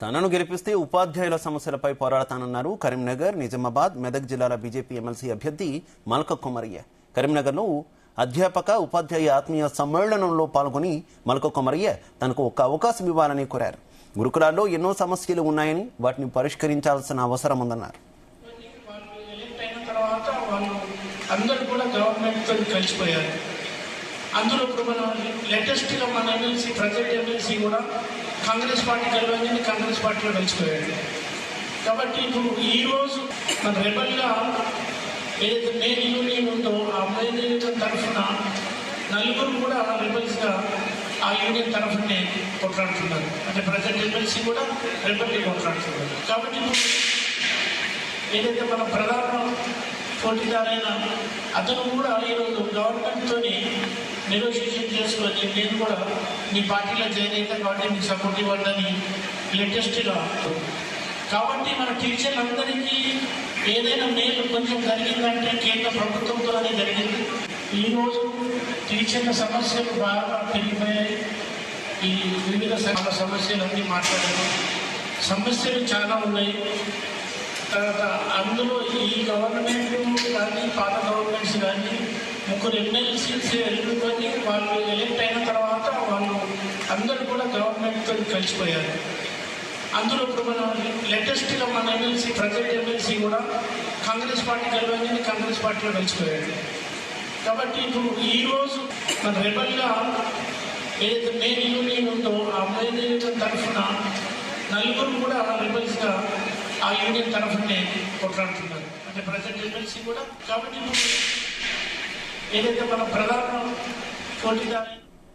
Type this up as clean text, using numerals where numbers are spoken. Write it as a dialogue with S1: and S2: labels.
S1: తనను గెలిపిస్తే ఉపాధ్యాయుల సమస్యలపై పోరాడతానన్నారు కరీంనగర్, నిజామాబాద్, మెదక్ జిల్లాల బీజేపీ ఎమ్మెల్సీ అభ్యర్థి మల్క కొమరయ్య. కరీంనగర్లో అధ్యాపక ఉపాధ్యాయ ఆత్మీయ సమ్మేళనంలో పాల్గొని మల్క కొమరయ్య తనకు ఒక అవకాశం ఇవ్వాలని కోరారు. గురుకులాల్లో ఎన్నో సమస్యలు ఉన్నాయని వాటిని పరిష్కరించాల్సిన అవసరం ఉందన్నారు.
S2: అందరూ కూడా గవర్నమెంట్ తో కలిసిపోయారు. అందులో ఇప్పుడు మనం లేటెస్ట్ గా మన ఎమ్మెల్సీ ప్రజెంట్ ఎమ్మెల్సీ కూడా కాంగ్రెస్ పార్టీ కలవని కాంగ్రెస్ పార్టీలో కలిసిపోయాడు. కాబట్టి ఇప్పుడు ఈ రోజు మన రెబల్ గా ఏదైతే మెయిన్ యూనియన్ ఉందో ఆ మెయిన్ యూనియన్ తరఫున నలుగురు కూడా రెబల్స్ గా ఆ యూనియన్ తరఫునే కొట్లాడుతున్నారు. అంటే ప్రజెంట్ ఎమ్మెల్సీ కూడా రెబల్ కొట్లాడుతున్నారు. కాబట్టి ఇప్పుడు ఏదైతే మన ప్రధాన పోటీదారైన అతను కూడా ఈరోజు గవర్నమెంట్తో నెగోషియేషన్ చేసుకొని నేను కూడా మీ పార్టీలో జాయిన్ అవుతాను కాబట్టి మీకు సపోర్ట్ ఇవ్వండి లేటెస్ట్గా. కాబట్టి మన టీచర్లందరికీ ఏదైనా మేలు కొంచెం జరిగిందంటే కేంద్ర ప్రభుత్వంతోనే జరిగింది. ఈరోజు టీచర్ల సమస్యలు బాగా పెరిగిపోయాయి. ఈ వివిధ సమస్యలన్నీ మాట్లాడారు. సమస్యలు చాలా ఉన్నాయి. తర్వాత అందులో ఈ గవర్నమెంట్ కానీ పాత గవర్నమెంట్స్ కానీ ముగ్గురు ఎమ్మెల్సీస్ ఎన్నుకొని వాళ్ళు ఎలక్ట్ అయిన తర్వాత వాళ్ళు అందరూ కూడా గవర్నమెంట్తో కలిసిపోయారు. అందులో ఇప్పుడు మనం లేటెస్ట్గా మన ఎమ్మెల్సీ ప్రజెంట్ ఎమ్మెల్సీ కూడా కాంగ్రెస్ పార్టీ కలవని కాంగ్రెస్ పార్టీలో కలిసిపోయాడు. కాబట్టి ఇప్పుడు ఈరోజు మన రెబల్గా ఏదైతే మెయిన్ యూనియన్ ఉందో ఆ మెయిన్ యూనియన్ తరఫున నలుగురు కూడా రెబల్స్గా ఆ యూనియన్ తరఫునే కొట్లాడుతున్నారు. అంటే ప్రజెంట్ ఎమ్మెల్సీ కూడా. కాబట్టి ఏదైతే మన ప్రధాన పోటీదారు